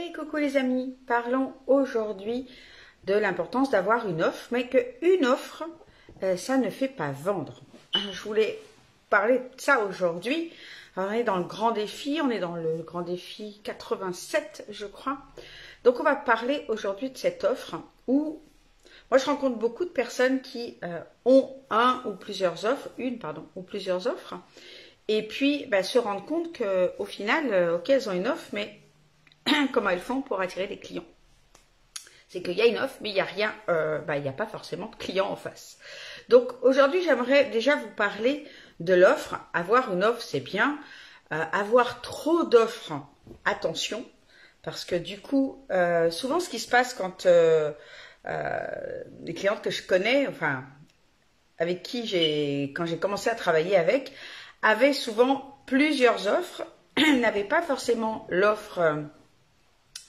Hey, coucou les amis, parlons aujourd'hui de l'importance d'avoir une offre, mais qu'une offre, ça ne fait pas vendre. Je voulais parler de ça aujourd'hui. On est dans le grand défi, on est dans le grand défi 87, je crois. Donc on va parler aujourd'hui de cette offre où moi je rencontre beaucoup de personnes qui ont ou plusieurs offres, et puis se rendre compte qu'au final, ok, elles ont une offre, mais comment elles font pour attirer des clients? C'est qu'il y a une offre, mais il n'y a rien, il n'y a pas forcément de clients en face. Donc aujourd'hui, j'aimerais déjà vous parler de l'offre. Avoir une offre, c'est bien. Avoir trop d'offres, attention, parce que du coup, souvent ce qui se passe quand les clientes que je connais, enfin, avec qui quand j'ai commencé à travailler avec, avaient souvent plusieurs offres, n'avaient pas forcément l'offre,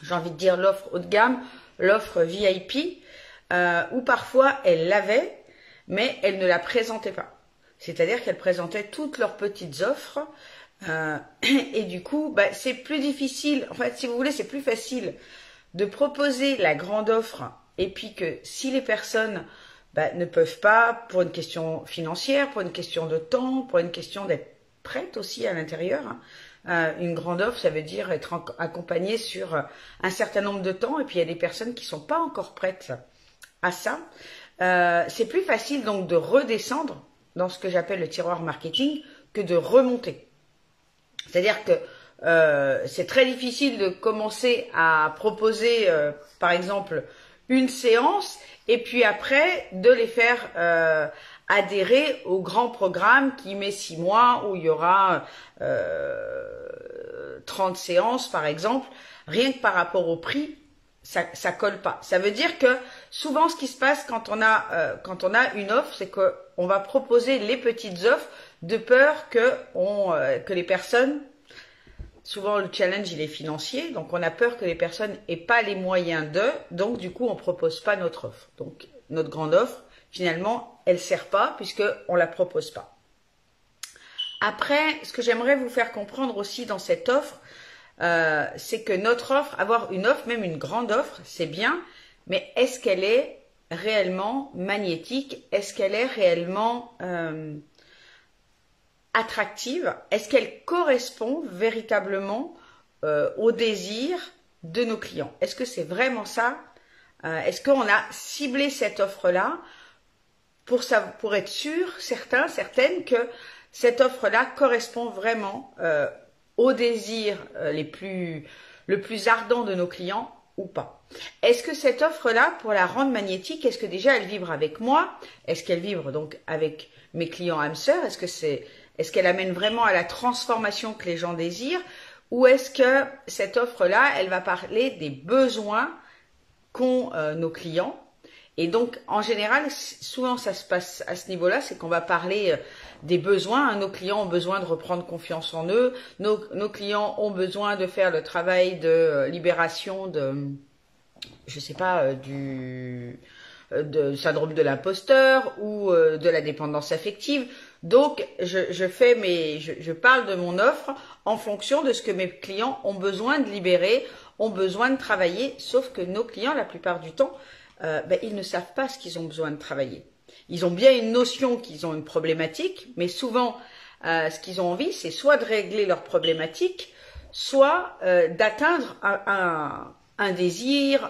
j'ai envie de dire l'offre haut de gamme, l'offre VIP, ou parfois elles l'avaient, mais elles ne la présentaient pas. C'est-à-dire qu'elles présentaient toutes leurs petites offres, et du coup, c'est plus difficile, en fait, si vous voulez, c'est plus facile de proposer la grande offre, et puis que si les personnes ne peuvent pas, pour une question financière, pour une question de temps, pour une question d'être prête aussi à l'intérieur, une grande offre, ça veut dire être accompagné sur un certain nombre de temps, et puis il y a des personnes qui sont pas encore prêtes à ça. C'est plus facile donc de redescendre dans ce que j'appelle le tiroir marketing que de remonter. C'est-à-dire que c'est très difficile de commencer à proposer, par exemple, une séance, et puis après de les faire adhérer au grand programme qui met 6 mois, où il y aura 30 séances par exemple. Rien que par rapport au prix, ça colle pas. Ça veut dire que souvent ce qui se passe quand on a une offre, c'est qu'on va proposer les petites offres de peur que les personnes, souvent le challenge il est financier, donc on a peur que les personnes aient pas les moyens donc du coup on propose pas notre offre. Donc notre grande offre, finalement, elle sert pas puisqu'on la propose pas. Après, ce que j'aimerais vous faire comprendre aussi dans cette offre, c'est que notre offre, avoir une offre, même une grande offre, c'est bien, mais est-ce qu'elle est réellement magnétique? Est-ce qu'elle est réellement attractive? Est-ce qu'elle correspond véritablement au désir de nos clients? Est-ce que c'est vraiment ça? Est-ce qu'on a ciblé cette offre-là pour être sûr, certaines que cette offre-là correspond vraiment au désir le plus ardent de nos clients ou pas? Est-ce que cette offre-là, pour la rendre magnétique, est-ce que déjà elle vibre avec moi? Est-ce qu'elle vibre donc avec mes clients âmes sœurs? Est-ce qu'elle amène vraiment à la transformation que les gens désirent? Ou est-ce que cette offre-là, elle va parler des besoins qu'ont nos clients? Et donc, en général, souvent ça se passe à ce niveau-là, c'est qu'on va parler des besoins. Nos clients ont besoin de reprendre confiance en eux. Nos clients ont besoin de faire le travail de libération je sais pas, du syndrome de l'imposteur ou de la dépendance affective. Donc, je parle de mon offre en fonction de ce que mes clients ont besoin de libérer, ont besoin de travailler, sauf que nos clients, la plupart du temps, ils ne savent pas ce qu'ils ont besoin de travailler. Ils ont bien une notion qu'ils ont une problématique, mais souvent, ce qu'ils ont envie, c'est soit de régler leur problématique, soit d'atteindre un désir,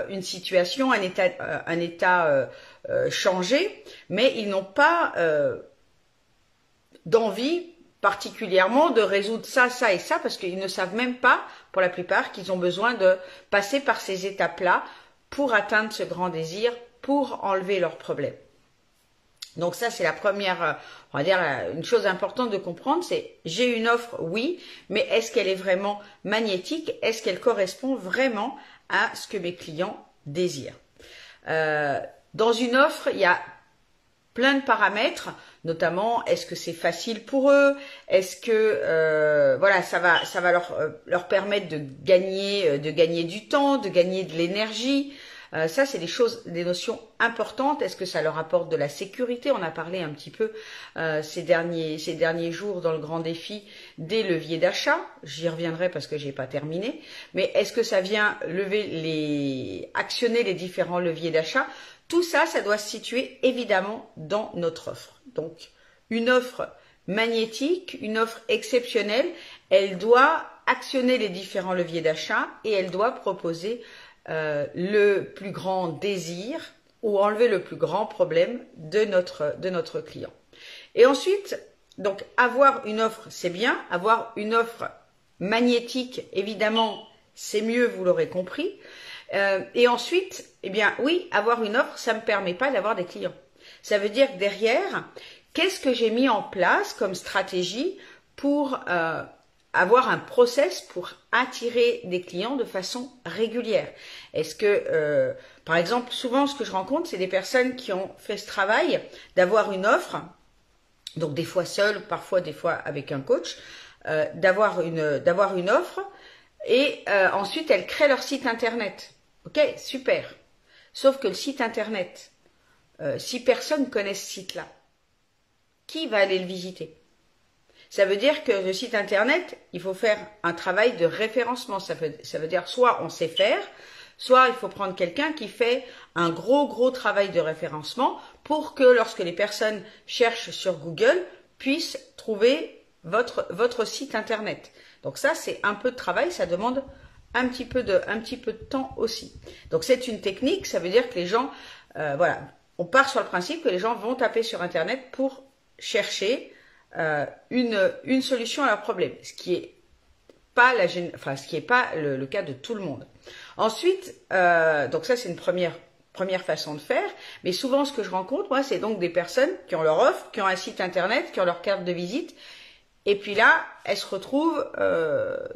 une situation, un état changé, mais ils n'ont pas d'envie particulièrement de résoudre ça, ça et ça, parce qu'ils ne savent même pas, pour la plupart, qu'ils ont besoin de passer par ces étapes-là pour atteindre ce grand désir, pour enlever leurs problèmes. Donc ça, c'est la première, on va dire, une chose importante de comprendre, c'est j'ai une offre, oui, mais est-ce qu'elle est vraiment magnétique? Est-ce qu'elle correspond vraiment à ce que mes clients désirent? Dans une offre, il y a plein de paramètres, notamment est-ce que c'est facile pour eux, est-ce que ça va leur permettre de gagner du temps, de gagner de l'énergie, Ça, c'est des choses, des notions importantes. Est-ce que ça leur apporte de la sécurité? On a parlé un petit peu ces derniers jours dans le grand défi des leviers d'achat. J'y reviendrai parce que j'ai pas terminé. Mais est-ce que ça vient actionner les différents leviers d'achat? Tout ça, ça doit se situer évidemment dans notre offre. Donc, une offre magnétique, une offre exceptionnelle, elle doit actionner les différents leviers d'achat et elle doit proposer le plus grand désir ou enlever le plus grand problème de notre client. Et ensuite, donc avoir une offre, c'est bien. Avoir une offre magnétique, évidemment, c'est mieux, vous l'aurez compris. Et ensuite, eh bien oui, avoir une offre, ça ne me permet pas d'avoir des clients. Ça veut dire que derrière, qu'est-ce que j'ai mis en place comme stratégie pour avoir un process pour attirer des clients de façon régulière? Est-ce que, par exemple, souvent ce que je rencontre, c'est des personnes qui ont fait ce travail d'avoir une offre, donc des fois seule, parfois des fois avec un coach, d'avoir une offre et ensuite elles créent leur site internet. Ok, super. Sauf que le site internet, si personne connaît ce site-là, qui va aller le visiter? Ça veut dire que le site internet, il faut faire un travail de référencement. Ça veut dire soit on sait faire, soit il faut prendre quelqu'un qui fait un gros travail de référencement pour que lorsque les personnes cherchent sur Google, puissent trouver votre site internet. Donc ça, c'est un peu de travail, ça demande un petit peu de temps aussi. Donc c'est une technique, ça veut dire que les gens, voilà, on part sur le principe que les gens vont taper sur internet pour chercher une solution à leur problème, ce qui est pas le cas de tout le monde. Ensuite, donc ça c'est une première façon de faire, mais souvent ce que je rencontre, moi, c'est donc des personnes qui ont leur offre, qui ont un site internet, qui ont leur carte de visite, et puis là, elles se retrouvent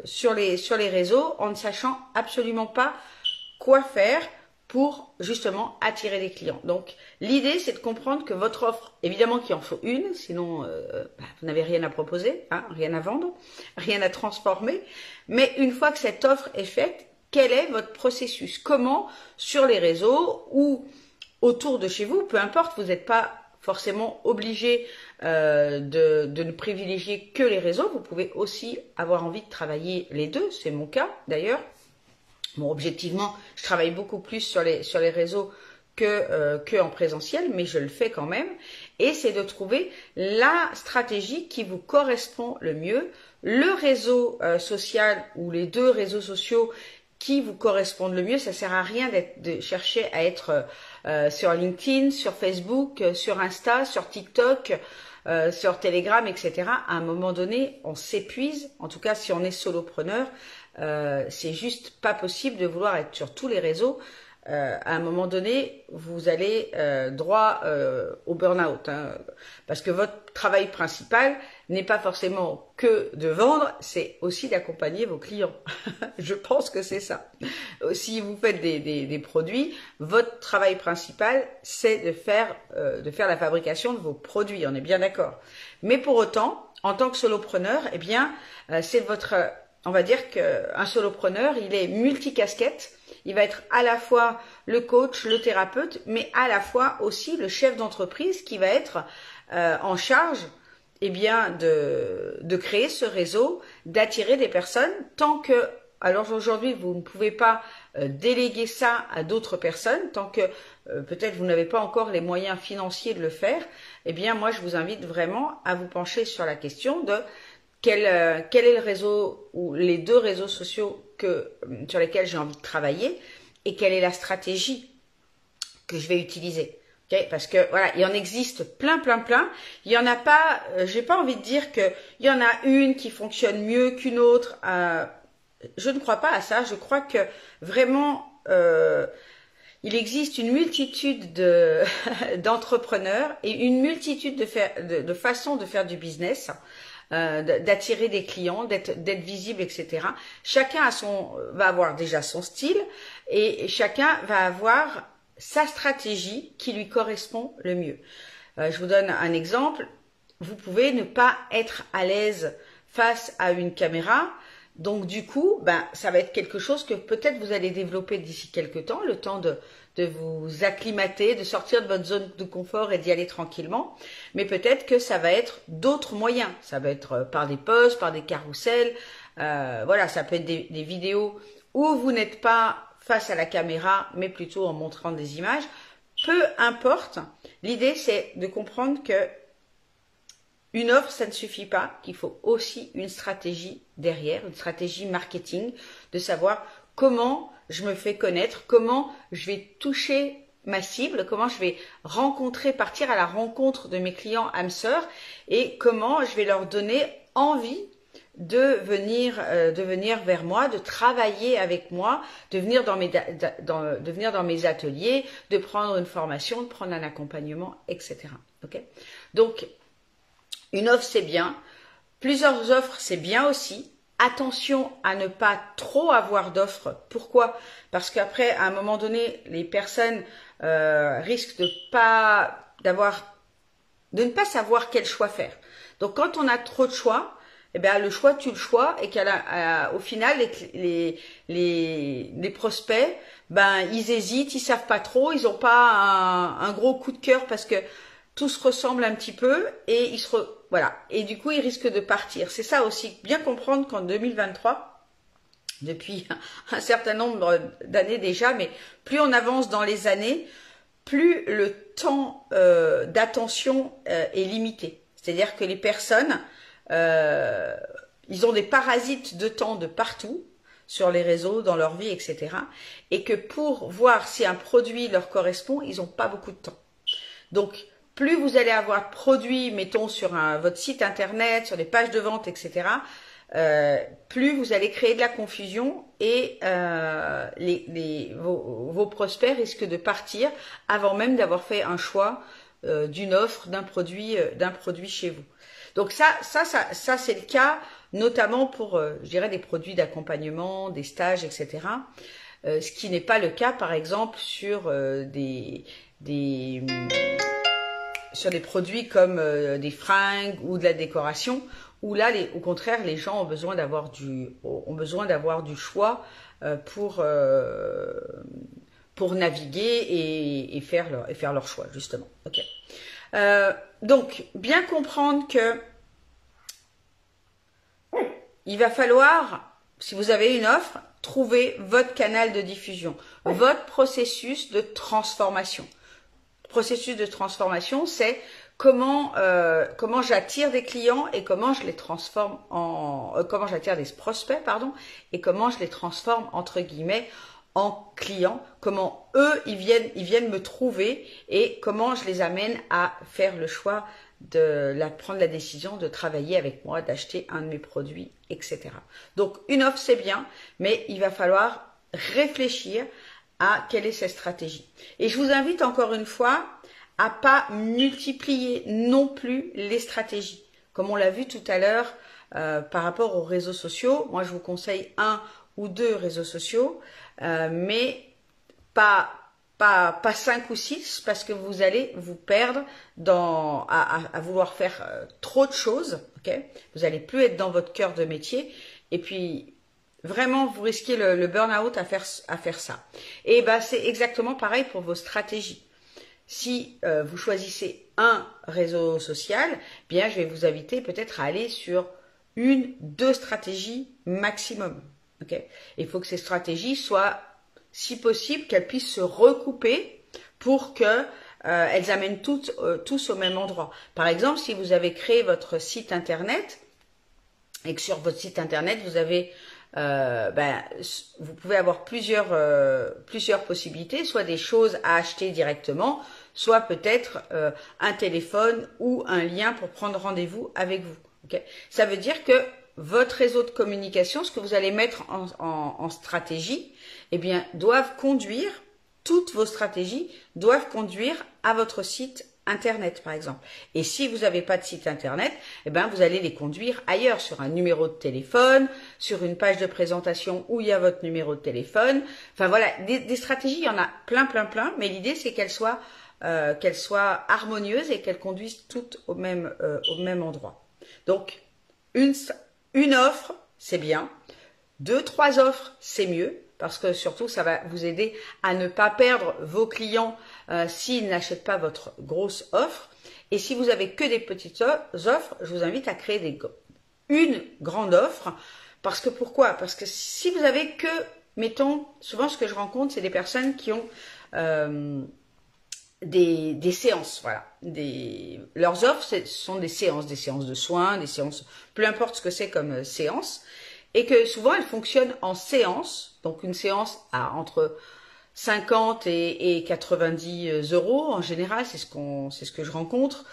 sur les réseaux en ne sachant absolument pas quoi faire pour justement attirer des clients. Donc l'idée, c'est de comprendre que votre offre, évidemment qu'il en faut une, sinon vous n'avez rien à proposer, hein, rien à vendre, rien à transformer. Mais une fois que cette offre est faite, quel est votre processus? Comment sur les réseaux ou autour de chez vous, peu importe, vous n'êtes pas forcément obligé de ne privilégier que les réseaux. Vous pouvez aussi avoir envie de travailler les deux, c'est mon cas d'ailleurs. Bon, objectivement, je travaille beaucoup plus sur les réseaux que en présentiel, mais je le fais quand même. Et c'est de trouver la stratégie qui vous correspond le mieux, le réseau social ou les deux réseaux sociaux qui vous correspondent le mieux. Ça sert à rien de chercher à être sur LinkedIn, sur Facebook, sur Insta, sur TikTok, sur Telegram, etc. À un moment donné, on s'épuise. En tout cas, si on est solopreneur, c'est juste pas possible de vouloir être sur tous les réseaux. À un moment donné, vous allez droit au burn-out, hein, parce que votre travail principal n'est pas forcément que de vendre, c'est aussi d'accompagner vos clients. Je pense que c'est ça. Si vous faites des produits, votre travail principal, c'est de faire la fabrication de vos produits, on est bien d'accord. Mais pour autant, en tant que solopreneur, eh bien, on va dire qu'un solopreneur, il est multicasquette. Il va être à la fois le coach, le thérapeute, mais à la fois aussi le chef d'entreprise qui va être en charge, eh bien, de créer ce réseau, d'attirer des personnes. Tant que, alors aujourd'hui, vous ne pouvez pas déléguer ça à d'autres personnes, tant que peut-être vous n'avez pas encore les moyens financiers de le faire, eh bien, moi, je vous invite vraiment à vous pencher sur la question de quel est le réseau ou les deux réseaux sociaux sur lesquels j'ai envie de travailler et quelle est la stratégie que je vais utiliser. Okay, parce que voilà, il en existe plein. Il y en a pas, j'ai pas envie de dire que il y en a une qui fonctionne mieux qu'une autre. Je ne crois pas à ça. Je crois que vraiment il existe une multitude d'entrepreneurs et une multitude de façons de faire du business. D'attirer des clients, d'être visible, etc. Chacun va avoir déjà son style et chacun va avoir sa stratégie qui lui correspond le mieux. Je vous donne un exemple. Vous pouvez ne pas être à l'aise face à une caméra, Donc du coup, ben, ça va être quelque chose que peut-être vous allez développer d'ici quelques temps, le temps de vous acclimater, de sortir de votre zone de confort et d'y aller tranquillement. Mais peut-être que ça va être d'autres moyens. Ça va être par des posts, par des carousels. Voilà, ça peut être des vidéos où vous n'êtes pas face à la caméra, mais plutôt en montrant des images. Peu importe. L'idée, c'est de comprendre que une offre, ça ne suffit pas, qu'il faut aussi une stratégie derrière, une stratégie marketing, de savoir comment je me fais connaître, comment je vais toucher ma cible, comment je vais partir à la rencontre de mes clients âmes sœurs et comment je vais leur donner envie de venir vers moi, de travailler avec moi, de venir dans mes ateliers, de prendre une formation, de prendre un accompagnement, etc. Okay. Donc, une offre, c'est bien. Plusieurs offres, c'est bien aussi. Attention à ne pas trop avoir d'offres. Pourquoi? Parce qu'après, à un moment donné, les personnes risquent de ne pas savoir quel choix faire. Donc, quand on a trop de choix, eh bien, le choix tue le choix et qu'au final, les prospects, ben, ils hésitent, ils savent pas trop, ils n'ont pas un gros coup de cœur parce que tout se ressemble un petit peu et voilà. Et du coup, ils risquent de partir. C'est ça aussi, bien comprendre qu'en 2023, depuis un certain nombre d'années déjà, mais plus on avance dans les années, plus le temps d'attention est limité. C'est-à-dire que les personnes, ils ont des parasites de temps de partout, sur les réseaux, dans leur vie, etc. Et que pour voir si un produit leur correspond, ils n'ont pas beaucoup de temps. Donc, plus vous allez avoir de produits, mettons, sur votre site internet, sur les pages de vente, etc., plus vous allez créer de la confusion et vos prospects risquent de partir avant même d'avoir fait un choix d'une offre, d'un produit chez vous. Donc ça c'est le cas notamment pour, je dirais, des produits d'accompagnement, des stages, etc. Ce qui n'est pas le cas, par exemple, sur sur des produits comme des fringues ou de la décoration, où là, au contraire, les gens ont besoin d'avoir du choix pour naviguer et faire leur choix, justement. Okay. Donc, bien comprendre que il va falloir, si vous avez une offre, trouver votre canal de diffusion, votre processus de transformation. Processus de transformation, c'est comment j'attire des clients et comment je les transforme comment j'attire des prospects, pardon, et comment je les transforme entre guillemets en clients, comment eux ils viennent me trouver et comment je les amène à faire le choix prendre la décision de travailler avec moi, d'acheter un de mes produits, etc. Donc une offre c'est bien, mais il va falloir réfléchir à quelle est cette stratégie. Et je vous invite encore une fois à pas multiplier non plus les stratégies. Comme on l'a vu tout à l'heure par rapport aux réseaux sociaux, moi je vous conseille 1 ou 2 réseaux sociaux, mais pas 5 ou 6 parce que vous allez vous perdre à vouloir faire trop de choses. Okay, vous n'allez plus être dans votre cœur de métier et puis vraiment, vous risquez le burn-out à faire ça. Et ben, c'est exactement pareil pour vos stratégies. Si vous choisissez un réseau social, bien, je vais vous inviter peut-être à aller sur 1, 2 stratégies maximum. Okay. Il faut que ces stratégies soient, si possible, qu'elles puissent se recouper pour que elles amènent tous au même endroit. Par exemple, si vous avez créé votre site internet et que sur votre site internet, vous avez vous pouvez avoir plusieurs possibilités, soit des choses à acheter directement, soit peut-être un téléphone ou un lien pour prendre rendez-vous avec vous. Okay. Ça veut dire que votre réseau de communication, ce que vous allez mettre en stratégie, eh bien, toutes vos stratégies doivent conduire à votre site internet, par exemple. Et si vous n'avez pas de site internet, eh ben, vous allez les conduire ailleurs, sur un numéro de téléphone, sur une page de présentation où il y a votre numéro de téléphone. Enfin voilà, des stratégies, il y en a plein, mais l'idée c'est qu'elles soient harmonieuses et qu'elles conduisent toutes au même endroit. Donc, une offre, c'est bien. 2, 3 offres, c'est mieux, parce que surtout, ça va vous aider à ne pas perdre vos clients s'ils n'achètent pas votre grosse offre. Et si vous avez que des petites offres, je vous invite à créer une grande offre. Parce que pourquoi? Parce que si vous avez que, mettons, souvent ce que je rencontre, c'est des personnes qui ont des séances, voilà. Leurs offres, ce sont des séances de soins, des séances, peu importe ce que c'est comme séance, et que souvent elles fonctionnent en séance. Donc une séance à entre 50 et 90 euros en général, c'est ce que je rencontre.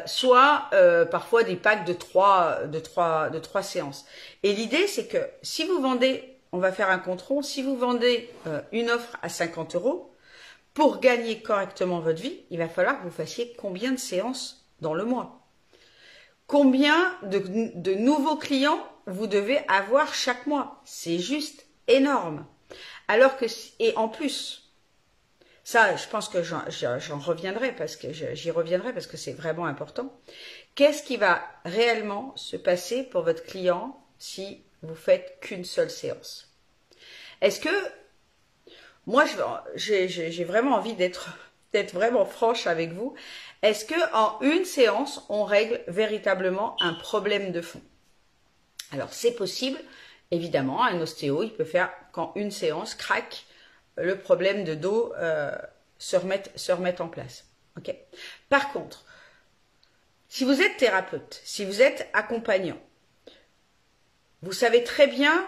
Soit parfois des packs de trois séances. Et l'idée, c'est que si vous vendez, on va faire un compte rond, si vous vendez une offre à 50 euros, pour gagner correctement votre vie, il va falloir que vous fassiez combien de séances dans le mois? Combien de nouveaux clients vous devez avoir chaque mois? C'est juste énorme. Alors que, et en plus, ça, je pense que j'en reviendrai parce que j'y reviendrai parce que c'est vraiment important. Qu'est-ce qui va réellement se passer pour votre client si vous faites qu'une seule séance? Est-ce que moi, j'ai vraiment envie d'être vraiment franche avec vous. Est-ce que en une séance, on règle véritablement un problème de fond? Alors, c'est possible. Évidemment, un ostéo, il peut faire qu'en une séance, crac, le problème de dos se remette en place. Okay. Par contre, si vous êtes thérapeute, si vous êtes accompagnant, vous savez très bien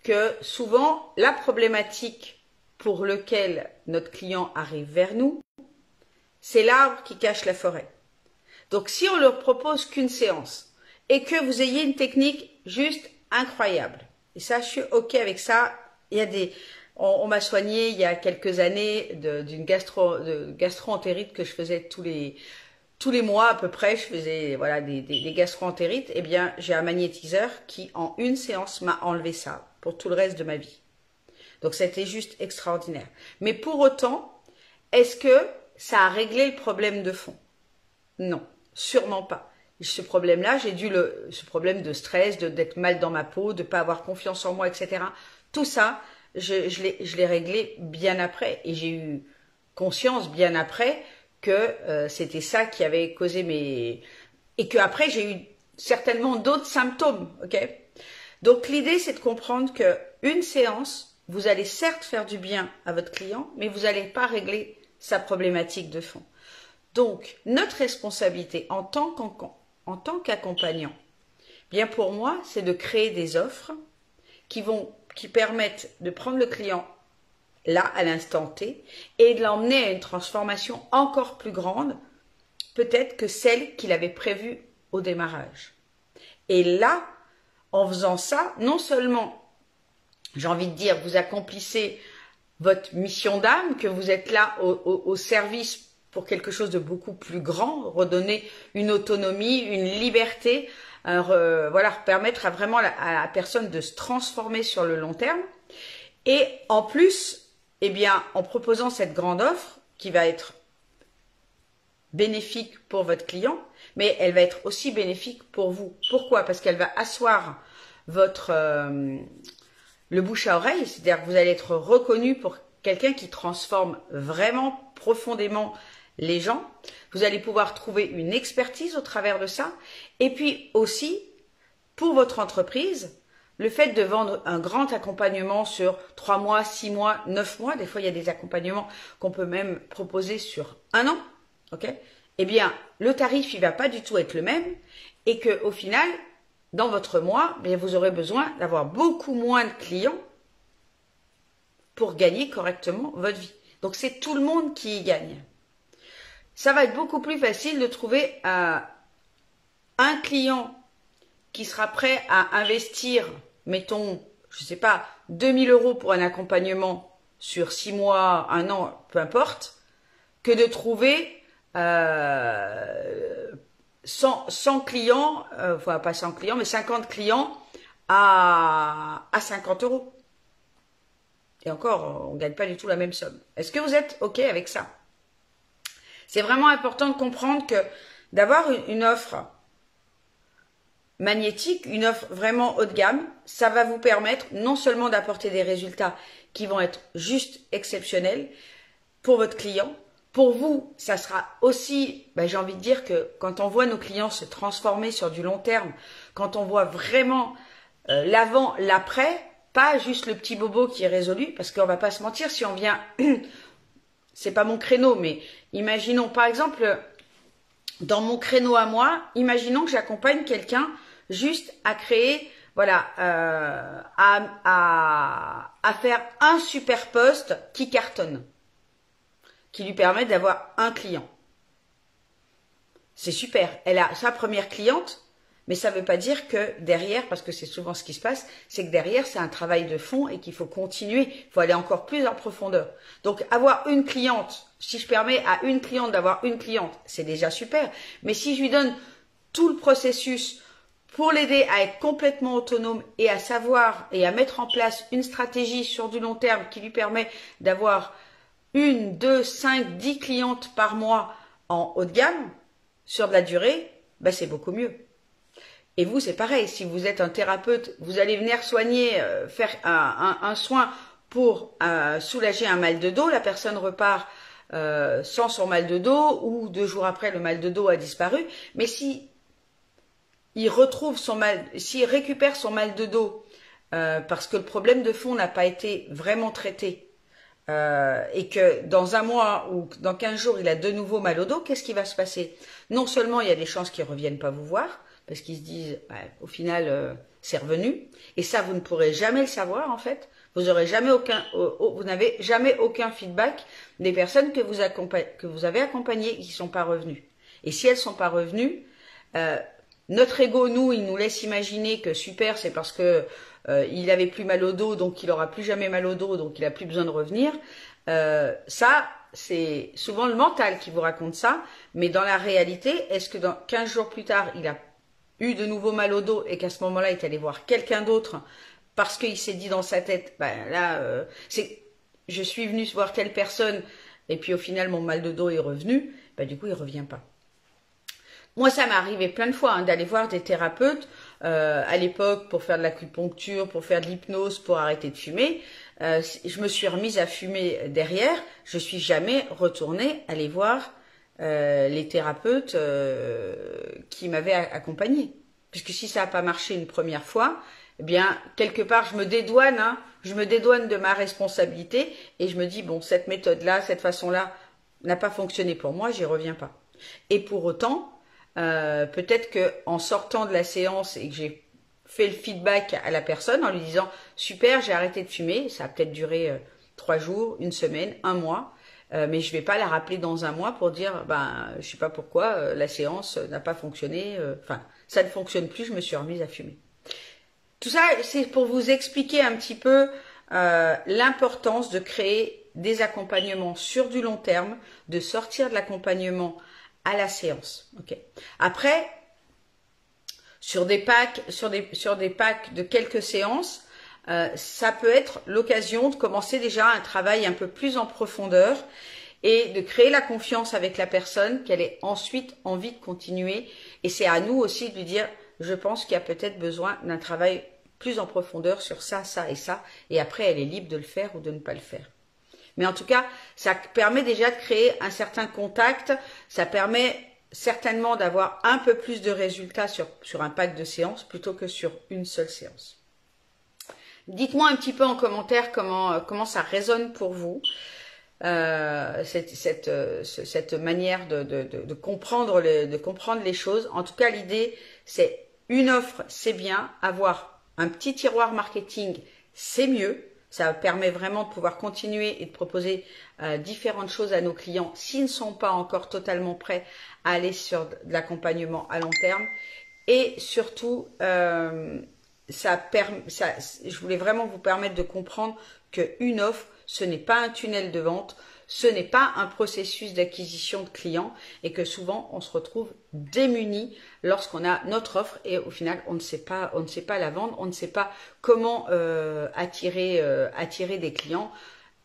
que souvent, la problématique pour lequel notre client arrive vers nous, c'est l'arbre qui cache la forêt. Donc, si on leur propose qu'une séance et que vous ayez une technique juste incroyable, et ça, je suis OK avec ça, il y a on m'a soigné il y a quelques années d'une gastro-entérite que je faisais tous les mois à peu près, je faisais voilà des gastro-entérites. Eh bien, j'ai un magnétiseur qui, en une séance, m'a enlevé ça pour tout le reste de ma vie. Donc, c'était juste extraordinaire. Mais pour autant, est-ce que ça a réglé le problème de fond? Non, sûrement pas. Ce problème-là, ce problème de stress, d'être mal dans ma peau, de ne pas avoir confiance en moi, etc. Tout ça, je l'ai réglé bien après. Et j'ai eu conscience bien après que c'était ça qui avait causé et que après j'ai eu certainement d'autres symptômes. Ok. Donc l'idée, c'est de comprendre que une séance, vous allez certes faire du bien à votre client, mais vous n'allez pas régler sa problématique de fond. Donc, notre responsabilité en tant qu'accompagnant, bien pour moi, c'est de créer des offres qui permettent de prendre le client là, à l'instant T, et de l'emmener à une transformation encore plus grande, peut-être que celle qu'il avait prévue au démarrage. Et là, en faisant ça, non seulement, j'ai envie de dire, vous accomplissez votre mission d'âme, que vous êtes là au service pour quelque chose de beaucoup plus grand, redonner une autonomie, une liberté, voilà, permettre à la personne de se transformer sur le long terme. Et en plus, eh bien, en proposant cette grande offre qui va être bénéfique pour votre client, mais elle va être aussi bénéfique pour vous. Pourquoi? Parce qu'elle va asseoir le bouche à oreille, c'est-à-dire que vous allez être reconnu pour quelqu'un qui transforme vraiment profondément les gens. Vous allez pouvoir trouver une expertise au travers de ça. Et puis aussi, pour votre entreprise, le fait de vendre un grand accompagnement sur 3 mois, 6 mois, 9 mois, des fois il y a des accompagnements qu'on peut même proposer sur 1 an, ok? Eh bien, le tarif, il va pas du tout être le même et qu'au final, dans votre mois, bien, vous aurez besoin d'avoir beaucoup moins de clients pour gagner correctement votre vie. Donc, c'est tout le monde qui y gagne. Ça va être beaucoup plus facile de trouver un client qui sera prêt à investir, mettons, je sais pas, 2000 € pour un accompagnement sur 6 mois, 1 an, peu importe, que de trouver 100 clients, enfin pas 100 clients, mais 50 clients à 50 €. Et encore, on ne gagne pas du tout la même somme. Est-ce que vous êtes OK avec ça? C'est vraiment important de comprendre que d'avoir une offre magnétique, une offre vraiment haut de gamme. Ça va vous permettre non seulement d'apporter des résultats qui vont être juste exceptionnels pour votre client. Pour vous, ça sera aussi, j'ai envie de dire que quand on voit nos clients se transformer sur du long terme, quand on voit vraiment l'avant, l'après, pas juste le petit bobo qui est résolu, parce qu'on va pas se mentir, si on vient, c'est pas mon créneau, mais imaginons par exemple, dans mon créneau à moi, imaginons que j'accompagne quelqu'un juste à créer, voilà, à faire un super post qui cartonne, qui lui permet d'avoir un client. C'est super. Elle a sa première cliente, mais ça ne veut pas dire que derrière, parce que c'est souvent ce qui se passe, c'est que derrière, c'est un travail de fond et qu'il faut continuer. Il faut aller encore plus en profondeur. Donc, avoir une cliente, si je permets à une cliente d'avoir une cliente, c'est déjà super. Mais si je lui donne tout le processus pour l'aider à être complètement autonome et à savoir et à mettre en place une stratégie sur du long terme qui lui permet d'avoir 1, 2, 5, 10 clientes par mois en haut de gamme, sur de la durée, c'est beaucoup mieux. Et vous, c'est pareil. Si vous êtes un thérapeute, vous allez venir soigner, faire un soin pour soulager un mal de dos. La personne repart sans son mal de dos ou 2 jours après, le mal de dos a disparu. Mais si il retrouve son mal, s'il récupère son mal de dos parce que le problème de fond n'a pas été vraiment traité et que dans 1 mois ou dans 15 jours, il a de nouveau mal au dos, qu'est-ce qui va se passer? Non seulement il y a des chances qu'il ne revienne pas vous voir, parce qu'ils se disent, au final, c'est revenu. Et ça, vous ne pourrez jamais le savoir, en fait. Vous n'avez jamais aucun feedback des personnes que vous avez accompagnées et qui ne sont pas revenues. Et si elles ne sont pas revenues, notre ego, nous, il nous laisse imaginer que super, c'est parce que il avait plus mal au dos, donc il aura plus jamais mal au dos, donc il a plus besoin de revenir. Ça, c'est souvent le mental qui vous raconte ça. Mais dans la réalité, est-ce que dans 15 jours plus tard, il a eu de nouveau mal au dos et qu'à ce moment-là, il est allé voir quelqu'un d'autre parce qu'il s'est dit dans sa tête, je suis venu voir telle personne et puis au final, mon mal de dos est revenu, du coup, il revient pas. Moi, ça m'est arrivé plein de fois d'aller voir des thérapeutes à l'époque pour faire de l'acupuncture, pour faire de l'hypnose, pour arrêter de fumer. Je me suis remise à fumer derrière. Je suis jamais retournée aller voir les thérapeutes qui m'avaient accompagnée. Puisque si ça n'a pas marché une première fois, eh bien, quelque part, je me dédouane de ma responsabilité et je me dis, bon, cette méthode-là, cette façon-là n'a pas fonctionné pour moi, j'y reviens pas. Et pour autant, peut-être qu'en sortant de la séance et que j'ai fait le feedback à la personne en lui disant, super, j'ai arrêté de fumer, ça a peut-être duré 3 jours, 1 semaine, 1 mois, mais je vais pas la rappeler dans 1 mois pour dire, je sais pas pourquoi, la séance n'a pas fonctionné, ça ne fonctionne plus, je me suis remise à fumer. Tout ça, c'est pour vous expliquer un petit peu l'importance de créer des accompagnements sur du long terme, de sortir de l'accompagnement à la séance. Okay. Après, sur des packs de quelques séances, ça peut être l'occasion de commencer déjà un travail un peu plus en profondeur et de créer la confiance avec la personne qu'elle ait ensuite envie de continuer. Et c'est à nous aussi de lui dire, je pense qu'il y a peut-être besoin d'un travail plus en profondeur sur ça, ça et ça. Et après, elle est libre de le faire ou de ne pas le faire. Mais en tout cas, ça permet déjà de créer un certain contact. Ça permet certainement d'avoir un peu plus de résultats sur un pack de séances plutôt que sur une seule séance. Dites-moi un petit peu en commentaire comment ça résonne pour vous, cette manière de comprendre les choses. En tout cas, l'idée, c'est une offre, c'est bien. Avoir un petit tiroir marketing, c'est mieux. Ça permet vraiment de pouvoir continuer et de proposer différentes choses à nos clients s'ils ne sont pas encore totalement prêts à aller sur de l'accompagnement à long terme. Et surtout, je voulais vraiment vous permettre de comprendre qu'une offre, ce n'est pas un tunnel de vente, ce n'est pas un processus d'acquisition de clients et que souvent on se retrouve démuni lorsqu'on a notre offre et au final on ne sait pas la vendre, on ne sait pas comment attirer des clients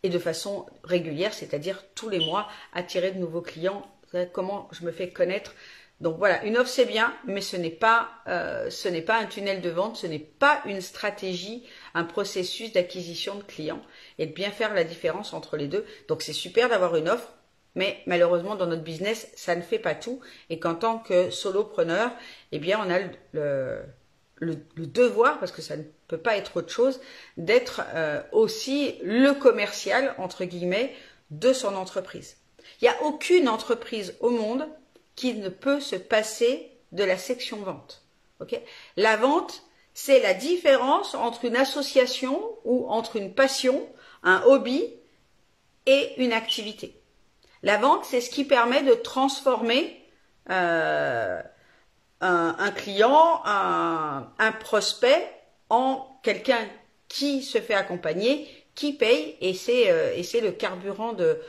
et de façon régulière, c'est-à-dire tous les mois attirer de nouveaux clients. Comment je me fais connaître Donc voilà, une offre c'est bien, mais ce n'est pas un tunnel de vente, ce n'est pas une stratégie, un processus d'acquisition de clients et de bien faire la différence entre les deux. Donc c'est super d'avoir une offre, mais malheureusement dans notre business, ça ne fait pas tout et qu'en tant que solopreneur, eh bien on a le devoir, parce que ça ne peut pas être autre chose, d'être aussi le commercial, entre guillemets, de son entreprise. Il n'y a aucune entreprise au monde qui ne peut se passer de la section vente. Okay? La vente, c'est la différence entre une association ou entre une passion, un hobby et une activité. La vente, c'est ce qui permet de transformer un client, un prospect en quelqu'un qui se fait accompagner, qui paye, et c'est le carburant de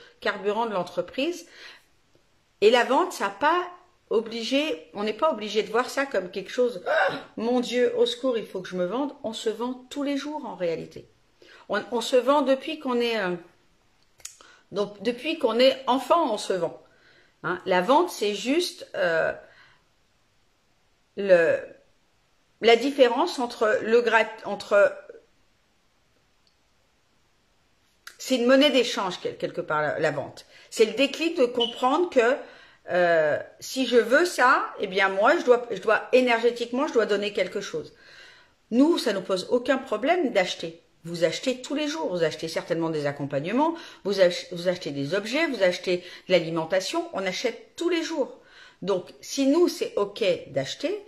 l'entreprise. Et la vente, ça n'a pas obligé, on n'est pas obligé de voir ça comme quelque chose, oh, mon Dieu, au secours, il faut que je me vende. On se vend tous les jours en réalité. On se vend depuis qu'on est enfant, on se vend. Hein, la vente, c'est juste la différence entre c'est une monnaie d'échange quelque part la vente. C'est le déclic de comprendre que si je veux ça, eh bien moi je dois énergétiquement je dois donner quelque chose. Nous, ça nous pose aucun problème d'acheter. Vous achetez tous les jours, vous achetez certainement des accompagnements, vous achetez des objets, vous achetez de l'alimentation, on achète tous les jours. Donc si nous c'est ok d'acheter,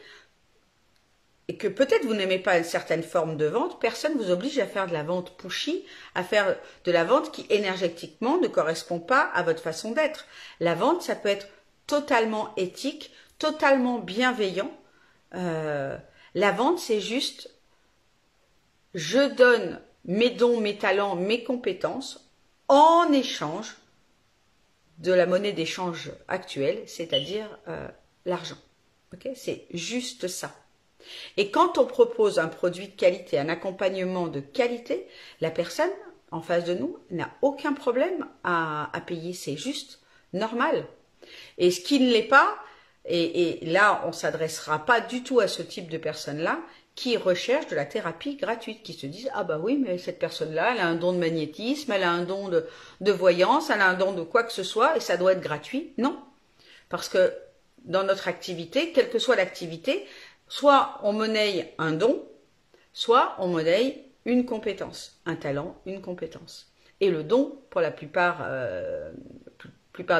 et que peut-être vous n'aimez pas une certaine forme de vente, personne ne vous oblige à faire de la vente pushy, à faire de la vente qui énergétiquement ne correspond pas à votre façon d'être. La vente, ça peut être totalement éthique, totalement bienveillant. La vente, c'est juste, je donne mes dons, mes talents, mes compétences en échange de la monnaie d'échange actuelle, c'est-à-dire l'argent. Okay? C'est juste ça. Et quand on propose un produit de qualité, un accompagnement de qualité, la personne en face de nous n'a aucun problème à payer. C'est juste normal. Et ce qui ne l'est pas, et là on ne s'adressera pas du tout à ce type de personnes-là, qui recherchent de la thérapie gratuite, qui se disent « Ah bah oui, mais cette personne-là, elle a un don de magnétisme, elle a un don de voyance, elle a un don de quoi que ce soit, et ça doit être gratuit. » Non. Parce que dans notre activité, quelle que soit l'activité, soit on monnaie un don, soit on monnaie une compétence, un talent, une compétence. Et le don, pour la plupart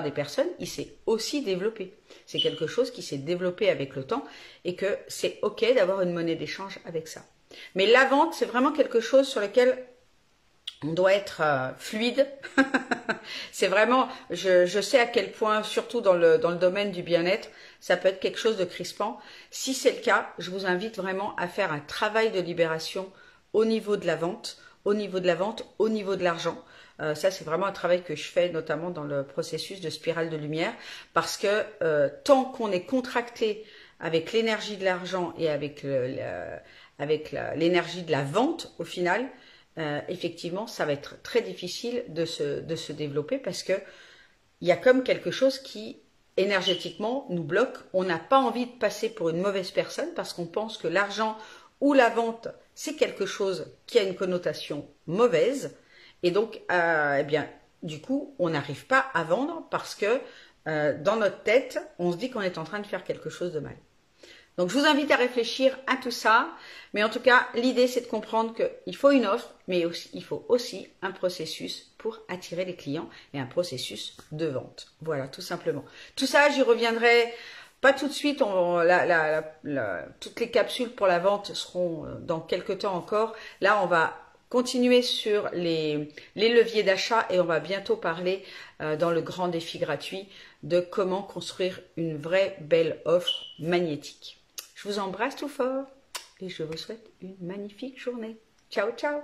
des personnes, il s'est aussi développé. C'est quelque chose qui s'est développé avec le temps et que c'est ok d'avoir une monnaie d'échange avec ça. Mais la vente, c'est vraiment quelque chose sur lequel on doit être fluide. C'est vraiment, je sais à quel point, surtout dans le domaine du bien-être, ça peut être quelque chose de crispant. Si c'est le cas, je vous invite vraiment à faire un travail de libération au niveau de la vente, au niveau de l'argent. Ça, c'est vraiment un travail que je fais notamment dans le processus de spirale de lumière, parce que tant qu'on est contracté avec l'énergie de l'argent et avec l'énergie de la vente, au final, effectivement, ça va être très difficile de se développer, parce que il y a comme quelque chose qui énergétiquement nous bloque. On n'a pas envie de passer pour une mauvaise personne parce qu'on pense que l'argent ou la vente, c'est quelque chose qui a une connotation mauvaise. Et donc, eh bien, du coup, on n'arrive pas à vendre parce que dans notre tête, on se dit qu'on est en train de faire quelque chose de mal. Donc, je vous invite à réfléchir à tout ça. Mais en tout cas, l'idée, c'est de comprendre qu'il faut une offre, mais aussi, il faut aussi un processus pour attirer les clients et un processus de vente. Voilà, tout simplement. Tout ça, j'y reviendrai pas tout de suite. Toutes les capsules pour la vente seront dans quelques temps encore. Là, on va continuer sur les leviers d'achat et on va bientôt parler dans le grand défi gratuit de comment construire une vraie belle offre magnétique. Je vous embrasse tout fort et je vous souhaite une magnifique journée. Ciao, ciao!